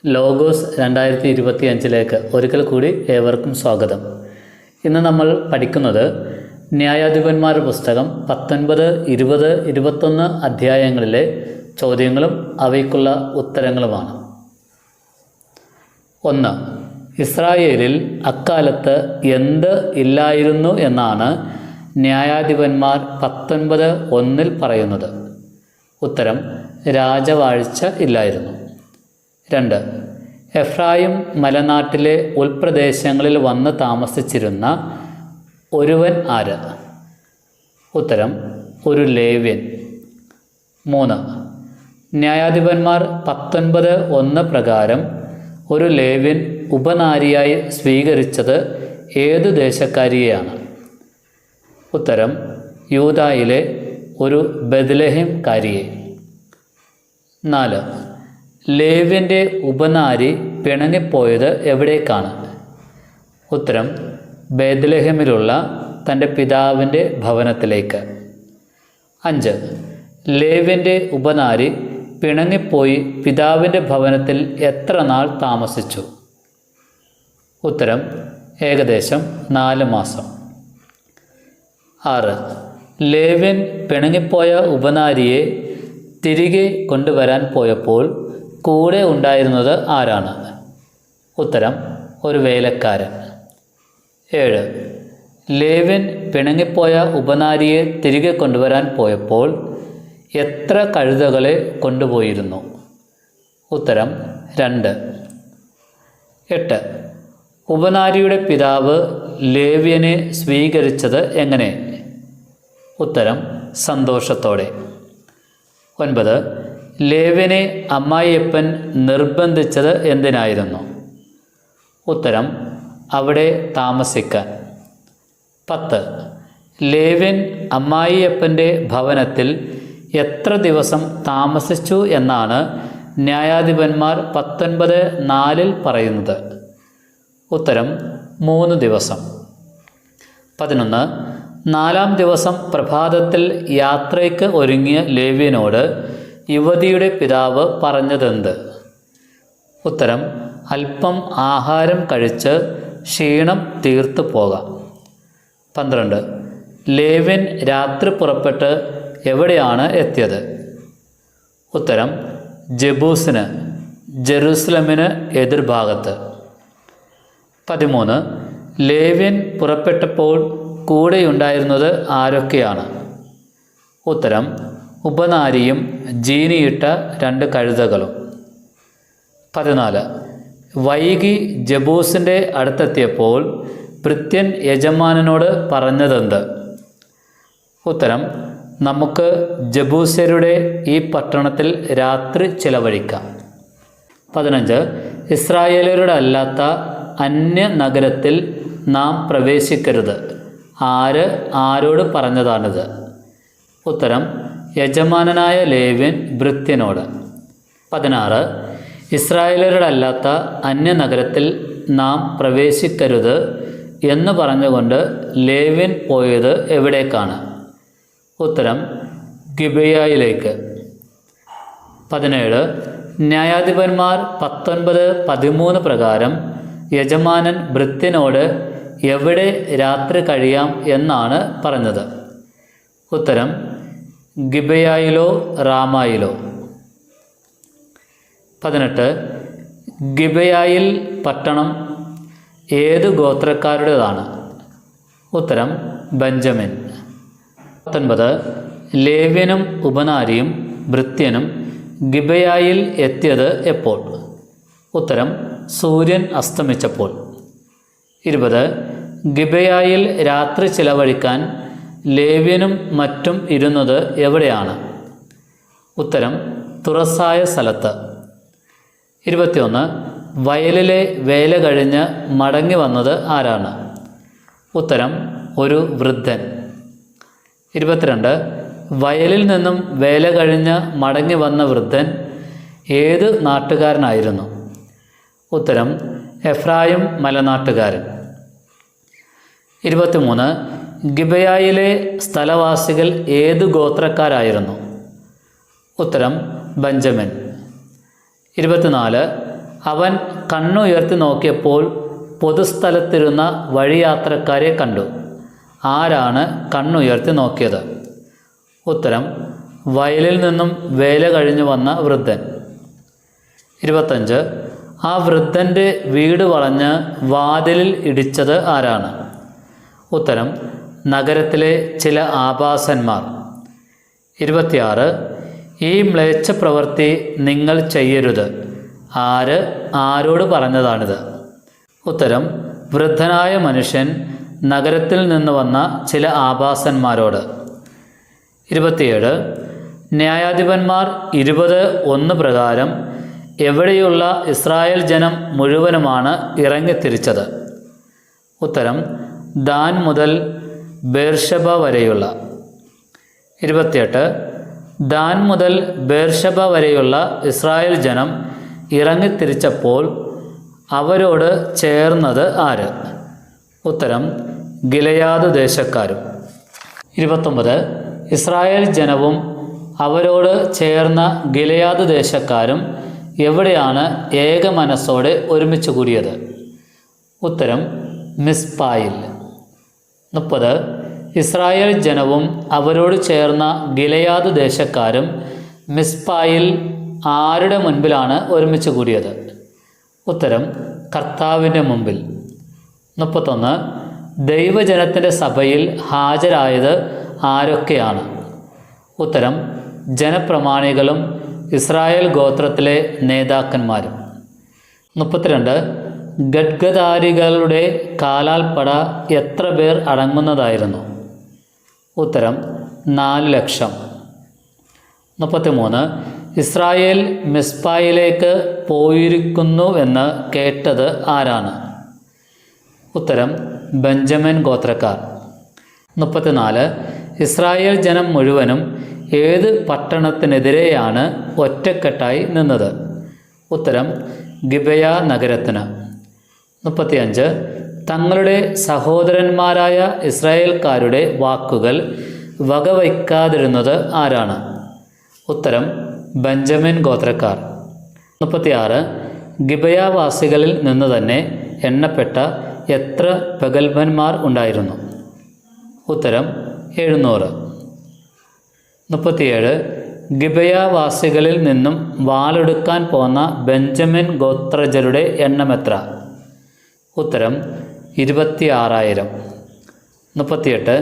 Logos 2025 ഒരിക്കൽ കൂടി ഏവർക്കും സ്വാഗതം. ഇന്ന് നമ്മൾ പഠിക്കുന്നത് ന്യായാധിപന്മാരുടെ പുസ്തകം 19, 20, 21 അധ്യായങ്ങളിലെ ചോദ്യങ്ങളും അവയ്ക്കുള്ള ഉത്തരങ്ങളുമാണ്. 1. ഇസ്രായേലിൽ അക്കാലത്ത് എന്ത് ഇല്ലായിരുന്നു എന്നാണ് ന്യായാധിപന്മാർ 19:1 പറയുന്നത്? ഉത്തരം: രാജവാഴ്ച ഇല്ലായിരുന്നു. 2. എഫ്രായിം മലനാട്ടിലെ ഉൾപ്രദേശങ്ങളിൽ വന്ന് താമസിച്ചിരുന്ന ഒരുവൻ ആര്? ഉത്തരം: ഒരു ലേവ്യൻ. 3. ന്യായാധിപന്മാർ 19:1 പ്രകാരം ഒരു ലേവ്യൻ ഉപനാരിയായി സ്വീകരിച്ചത് ഏതു ദേശക്കാരിയെയാണ്? ഉത്തരം: യൂദായിലെ ഒരു ബെത്ലഹേംകാരിയെ. 4. ലേവ്യൻ്റെ ഉപനാരി പിണങ്ങിപ്പോയത് എവിടേക്കാണ്? ഉത്തരം: ബേത്ലഹേമിലുള്ള തൻ്റെ പിതാവിൻ്റെ ഭവനത്തിലേക്ക്. 5. ലേവ്യൻ്റെ ഉപനാരി പിണങ്ങിപ്പോയി പിതാവിൻ്റെ ഭവനത്തിൽ എത്ര നാൾ താമസിച്ചു? ഉത്തരം: ഏകദേശം 4 മാസം. 6. ലേവ്യൻ പിണങ്ങിപ്പോയ ഉപനാരിയെ തിരികെ കൊണ്ടുവരാൻ പോയപ്പോൾ കൂടെ ഉണ്ടായിരുന്നത് ആരാണ്? ഉത്തരം: ഒരു വേലക്കാരൻ. 7. ലേവ്യൻ പിണങ്ങിപ്പോയ ഉപനാരിയെ തിരികെ കൊണ്ടുവരാൻ പോയപ്പോൾ എത്ര കഴുതകളെ കൊണ്ടുപോയിരുന്നു? ഉത്തരം: 2. 8. ഉപനാരിയുടെ പിതാവ് ലേവ്യനെ സ്വീകരിച്ചത് എങ്ങനെ? ഉത്തരം: സന്തോഷത്തോടെ. 9. ലേവ്യനെ അമ്മായിയപ്പൻ നിർബന്ധിച്ചത് എന്തിനായിരുന്നു? ഉത്തരം: അവിടെ താമസിക്കാൻ. 10. ലേവ്യൻ അമ്മായിയപ്പൻ്റെ ഭവനത്തിൽ എത്ര ദിവസം താമസിച്ചു എന്നാണ് ന്യായാധിപന്മാർ 19:4 പറയുന്നത്? ഉത്തരം: 3 ദിവസം. 11. 4-ാം ദിവസം പ്രഭാതത്തിൽ യാത്രയ്ക്ക് ഒരുങ്ങിയ ലേവ്യനോട് യുവതിയുടെ പിതാവ് പറഞ്ഞതെന്ത്? ഉത്തരം: അല്പം ആഹാരം കഴിച്ച് ക്ഷീണം തീർത്തു പോകാം. 12. ലേവ്യൻ രാത്രി പുറപ്പെട്ട് എവിടെയാണ് എത്തിയത്? ഉത്തരം: ജബൂസിന്, ജെറുസലമിന് എതിർഭാഗത്ത്. 13. ലേവ്യൻ പുറപ്പെട്ടപ്പോൾ കൂടെയുണ്ടായിരുന്നത് ആരൊക്കെയാണ്? ഉത്തരം: ഉപനാരിയും ജീനിയിട്ട 2 കഴുതകളും. 14. വൈകി ജബൂസിൻ്റെ അടുത്തെത്തിയപ്പോൾ ഭൃത്യൻ യജമാനനോട് പറഞ്ഞതെന്ത്? ഉത്തരം: നമുക്ക് ജബൂസ്യരുടെ ഈ പട്ടണത്തിൽ രാത്രി ചിലവഴിക്കാം. 15. ഇസ്രായേലരുടെ അല്ലാത്ത അന്യ നഗരത്തിൽ നാം പ്രവേശിക്കരുത്. ആര് ആരോട് പറഞ്ഞതാണിത്? ഉത്തരം: യജമാനനായ ലേവ്യൻ ഭൃത്യനോട്. 16. ഇസ്രായേലരുടെ അല്ലാത്ത അന്യനഗരത്തിൽ നാം പ്രവേശിക്കരുത് എന്ന് പറഞ്ഞുകൊണ്ട് ലേവ്യൻ പോയത് എവിടേക്കാണ്? ഉത്തരം: ഗിബെയയിലേക്ക്. 17. ന്യായാധിപന്മാർ 19:13 പ്രകാരം യജമാനൻ ഭൃത്യനോട് എവിടെ രാത്രി കഴിയാം എന്നാണ് പറഞ്ഞത്? ഉത്തരം: ഗിബെയയിലോ റാമായിലോ. 18. ഗിബെയയിൽ പട്ടണം ഏത് ഗോത്രക്കാരുടേതാണ്? ഉത്തരം: ബെഞ്ചമിൻ. 19. ലേവ്യനും ഉപനാരിയും ഭൃത്യനും ഗിബെയയിൽ എത്തിയത് എപ്പോൾ? ഉത്തരം: സൂര്യൻ അസ്തമിച്ചപ്പോൾ. 20. ഗിബെയയിൽ രാത്രി ചിലവഴിക്കാൻ ലേവ്യനും മറ്റും ഇരുന്നത് എവിടെയാണ്? ഉത്തരം: തുറസായ സ്ഥലത്ത്. 21. വയലിലെ വേല കഴിഞ്ഞ് മടങ്ങി വന്നത് ആരാണ്? ഉത്തരം: ഒരു വൃദ്ധൻ. 22. വയലിൽ നിന്നും വേല കഴിഞ്ഞ് മടങ്ങി വന്ന വൃദ്ധൻ ഏത് നാട്ടുകാരനായിരുന്നു? ഉത്തരം: എഫ്രായിം മലനാട്ടുകാരൻ. 23. ഗിബെയയിലെ സ്ഥലവാസികൾ ഏതു ഗോത്രക്കാരായിരുന്നു? ഉത്തരം: ബെഞ്ചമിൻ. 24. അവൻ കണ്ണുയർത്തി നോക്കിയപ്പോൾ പൊതുസ്ഥലത്തിരുന്ന വഴിയാത്രക്കാരെ കണ്ടു. ആരാണ് കണ്ണുയർത്തി നോക്കിയത്? ഉത്തരം: വയലിൽ നിന്നും വേല കഴിഞ്ഞു വന്ന വൃദ്ധൻ. 25. ആ വൃദ്ധൻ്റെ വീട് വളഞ്ഞ് വാതിലിൽ ഇടിച്ചത് ആരാണ്? ഉത്തരം: നഗരത്തിലെ ചില ആഭാസന്മാർ. 26. ഈ മ്ലേച്ഛ പ്രവൃത്തി നിങ്ങൾ ചെയ്യരുത്. ആര് ആരോട് പറഞ്ഞതാണിത്? ഉത്തരം: വൃദ്ധനായ മനുഷ്യൻ നഗരത്തിൽ നിന്ന് വന്ന ചില ആഭാസന്മാരോട്. 27. ന്യായാധിപന്മാർ 20:1 പ്രകാരം എവിടെയുള്ള ഇസ്രായേൽ ജനം മുഴുവനുമാണ് ഇറങ്ങിത്തിരിച്ചത്? ഉത്തരം: ദാൻ മുതൽ ബേർഷബ വരെയുള്ള. 28. ദാൻ മുതൽ ബേർഷബ വരെയുള്ള ഇസ്രായേൽ ജനം ഇറങ്ങിത്തിരിച്ചപ്പോൾ അവരോട് ചേർന്നത് ആര്? ഉത്തരം: ഗിലെയാദ് ദേശക്കാരും. 29. ഇസ്രായേൽ ജനവും അവരോട് ചേർന്ന ഗിലെയാദ് ദേശക്കാരും എവിടെയാണ് ഏക മനസ്സോടെ ഒരുമിച്ച് കൂടിയത്? ഉത്തരം: മിസ്പായിൽ. 30. ഇസ്രായേൽ ജനവും അവരോട് ചേർന്ന ഗിലെയാദ് ദേശക്കാരും മിസ്പായിൽ ആരുടെ മുൻപിലാണ് ഒരുമിച്ച് കൂടിയത്? ഉത്തരം: കർത്താവിൻ്റെ മുമ്പിൽ. 31. ദൈവജനത്തിൻ്റെ സഭയിൽ ഹാജരായത് ആരൊക്കെയാണ്? ഉത്തരം: ജനപ്രമാണികളും ഇസ്രായേൽ ഗോത്രത്തിലെ നേതാക്കന്മാരും. 32. ഗഡ്ഗദാരികളുടെ കാലാൽപ്പട എത്ര പേർ അടങ്ങുന്നതായിരുന്നു? ഉത്തരം: 4,00,000. 33. ഇസ്രായേൽ മിസ്പായിലേക്ക് പോയിരിക്കുന്നുവെന്ന് കേട്ടത് ആരാണ്? ഉത്തരം: ബെഞ്ചമിൻ ഗോത്രക്കാർ. 34. ഇസ്രായേൽ ജനം മുഴുവനും ഏത് പട്ടണത്തിനെതിരെയാണ് ഒറ്റക്കെട്ടായി നിന്നത്? ഉത്തരം: ഗിബെയ നഗരത്തിന്. 35. തങ്ങളുടെ സഹോദരന്മാരായ ഇസ്രായേൽക്കാരുടെ വാക്കുകൾ വകവയ്ക്കാതിരുന്നത് ആരാണ്? ഉത്തരം: ബെഞ്ചമിൻ ഗോത്രക്കാർ. 36. ഗിബെയാവാസികളിൽ നിന്ന് തന്നെ എണ്ണപ്പെട്ട എത്ര പ്രഗത്ഭന്മാർ ഉണ്ടായിരുന്നു? ഉത്തരം: 700. 37. ഗിബെയാവാസികളിൽ നിന്നും വാളെടുക്കാൻ പോന്ന ബെഞ്ചമിൻ ഗോത്രജരുടെ എണ്ണം എത്ര? ഉത്തരം: 26,000. 38.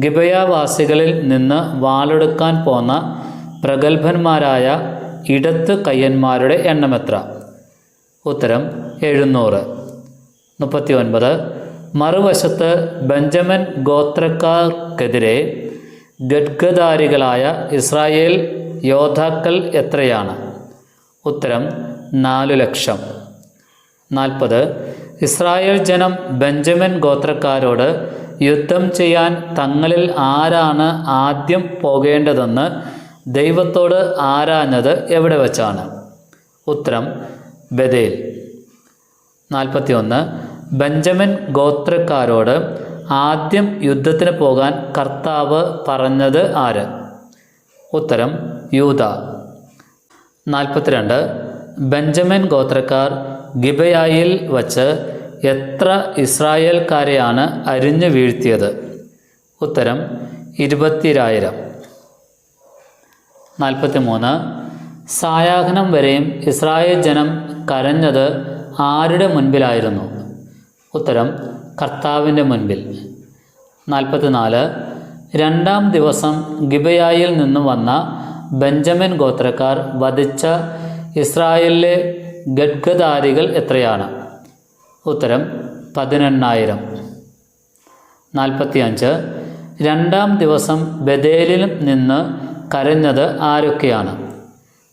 ഗിബെയാവാസികളിൽ നിന്ന് വാളെടുക്കാൻ പോന്ന പ്രഗത്ഭന്മാരായ ഇടത്ത് കയ്യന്മാരുടെ എണ്ണം എത്ര? ഉത്തരം: 700. 39. മറുവശത്ത് ബെഞ്ചമിൻ ഗോത്രക്കാർക്കെതിരെ ഗഡ്ഗദാരികളായ ഇസ്രായേൽ യോദ്ധാക്കൾ എത്രയാണ്? ഉത്തരം: 4,00,000. 40. ഇസ്രായേൽ ജനം ബെഞ്ചമിൻ ഗോത്രക്കാരോട് യുദ്ധം ചെയ്യാൻ തങ്ങളിൽ ആരാണ് ആദ്യം പോകേണ്ടതെന്ന് ദൈവത്തോട് ആരാഞ്ഞത് എവിടെ വച്ചാണ്? ഉത്തരം: ബേഥേൽ. 41. ബെഞ്ചമിൻ ഗോത്രക്കാരോട് ആദ്യം യുദ്ധത്തിന് പോകാൻ കർത്താവ് പറഞ്ഞത് ആര്? ഉത്തരം: യൂദ. 42. ബെഞ്ചമിൻ ഗോത്രക്കാർ ഗിബെയായിൽ വച്ച് എത്ര ഇസ്രായേൽക്കാരെയാണ് അരിഞ്ഞു വീഴ്ത്തിയത്? ഉത്തരം: 20,000. 43. സായാഹ്നം വരെയും ഇസ്രായേൽ ജനം കരഞ്ഞത് ആരുടെ മുൻപിലായിരുന്നു? ഉത്തരം: കർത്താവിൻ്റെ മുൻപിൽ. 44. രണ്ടാം ദിവസം ഗിബെയായിൽ നിന്നും വന്ന ബെഞ്ചമിൻ ഗോത്രക്കാർ വധിച്ച ഇസ്രായേലിലെ ഗഡ്ഗദാരികൾ എത്രയാണ്? ഉത്തരം: 18,000. 45. രണ്ടാം ദിവസം ബേഥേലിൽ നിന്ന് കരഞ്ഞത് ആരൊക്കെയാണ്?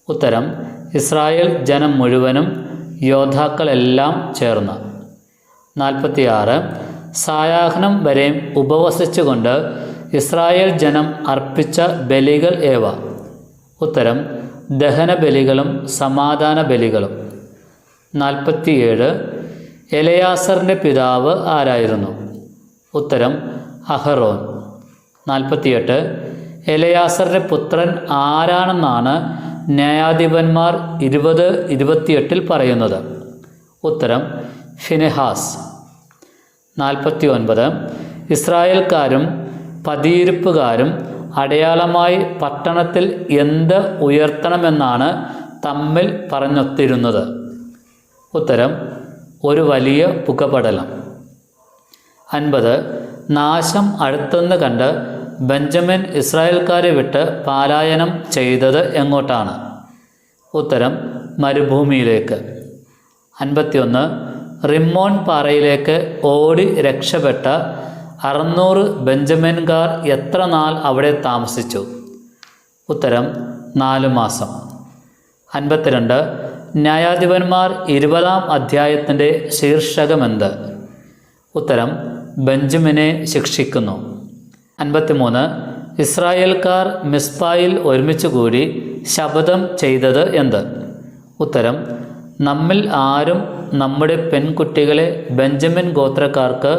ഉത്തരം: ഇസ്രായേൽ ജനം മുഴുവനും, യോദ്ധാക്കളെല്ലാം ചേർന്ന്. 46. സായാഹ്നം വരെയും ഉപവസിച്ചുകൊണ്ട് ഇസ്രായേൽ ജനം അർപ്പിച്ച ബലികൾ ഏവ? ഉത്തരം: ദഹനബലികളും സമാധാന ബലികളും. 47. എലയാസറിൻ്റെ പിതാവ് ആരായിരുന്നു? ഉത്തരം: അഹറോൻ. 48. എലയാസറിൻ്റെ പുത്രൻ ആരാണെന്നാണ് ന്യായാധിപന്മാർ 20:28 പറയുന്നത്? ഉത്തരം ഫിനെഹാസ്. 49. ഇസ്രായേൽക്കാരും പതിയിരിപ്പുകാരും അടയാളമായി പട്ടണത്തിൽ എന്ത് ഉയർത്തണമെന്നാണ് തമ്മിൽ പറഞ്ഞൊത്തിരുന്നത്? ഉത്തരം ഒരു വലിയ പുകപടലം. 50. നാശം അടുത്തെന്ന് കണ്ട് ബെഞ്ചമിൻ ഇസ്രായേൽക്കാരെ വിട്ട് പലായനം ചെയ്തത് എങ്ങോട്ടാണ്? ഉത്തരം മരുഭൂമിയിലേക്ക്. 51. റിമ്മോൻ പാറയിലേക്ക് ഓടി രക്ഷപ്പെട്ട 600 ബെഞ്ചമിൻകാർ എത്ര നാൾ അവിടെ താമസിച്ചു? ഉത്തരം 4 മാസം. 52. ന്യായാധിപന്മാർ 20-ാം അധ്യായത്തിൻ്റെ ശീർഷകമെന്ത്? ഉത്തരം ബെഞ്ചമിനെ ശിക്ഷിക്കുന്നു. 53. ഇസ്രായേൽക്കാർ മിസ്പായിൽ ഒരുമിച്ച് കൂടി ശപഥം ചെയ്തത് എന്ത്? ഉത്തരം നമ്മിൽ ആരും നമ്മുടെ പെൺകുട്ടികളെ ബെഞ്ചമിൻ ഗോത്രക്കാർക്ക്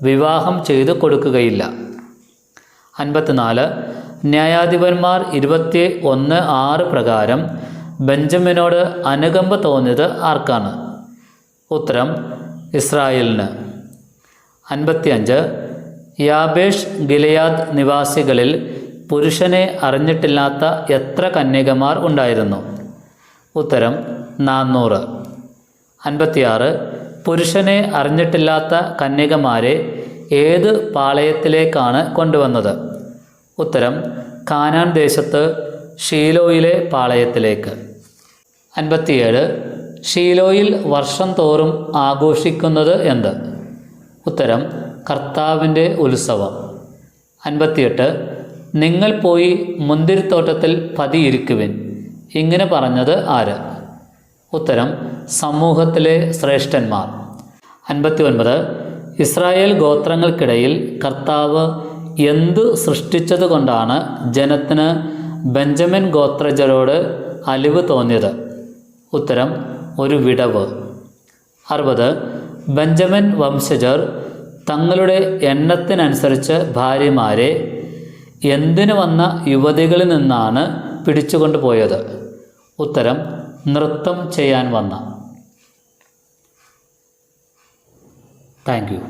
വിവാഹം ചെയ്തു കൊടുക്കുകയില്ല. 54. ന്യായാധിപന്മാർ 21:6 പ്രകാരം ബെഞ്ചമിനോട് അനുകമ്പ തോന്നിയത് ആർക്കാണ്? ഉത്തരം ഇസ്രായേലിന്. 55. യാബേഷ് ഗിലെയാദ് നിവാസികളിൽ പുരുഷനെ അറിഞ്ഞിട്ടില്ലാത്ത എത്ര കന്യകമാർ ഉണ്ടായിരുന്നു? ഉത്തരം 400. 56. പുരുഷനെ അറിഞ്ഞിട്ടില്ലാത്ത കന്യകമാരെ ഏത് പാളയത്തിലേക്കാണ് കൊണ്ടുവന്നത്? ഉത്തരം കാനാൻ ദേശത്ത് ഷീലോയിലെ പാളയത്തിലേക്ക്. 57. ഷീലോയിൽ വർഷം തോറും ആഘോഷിക്കുന്നത് എന്ത്? ഉത്തരം കർത്താവിൻ്റെ ഉത്സവം. 58. നിങ്ങൾ പോയി മുന്തിരിത്തോട്ടത്തിൽ പതിയിരിക്കുവിൻ, ഇങ്ങനെ പറഞ്ഞത് ആര്? ഉത്തരം സമൂഹത്തിലെ ശ്രേഷ്ഠന്മാർ. 59. ഇസ്രായേൽ ഗോത്രങ്ങൾക്കിടയിൽ കർത്താവ് എന്തു സൃഷ്ടിച്ചതുകൊണ്ടാണ് ജനത്തിന് ബെഞ്ചമിൻ ഗോത്രജരോട് അലിവ് തോന്നിയത്? ഉത്തരം ഒരു വിടവ്. 60. ബെഞ്ചമിൻ വംശജർ തങ്ങളുടെ എണ്ണത്തിനനുസരിച്ച് ഭാര്യമാരെ എന്തിനു വന്ന യുവതികളിൽ നിന്നാണ് പിടിച്ചുകൊണ്ടുപോയത്? ഉത്തരം നൃത്തം ചെയ്യാൻ വന്ന. Thank you.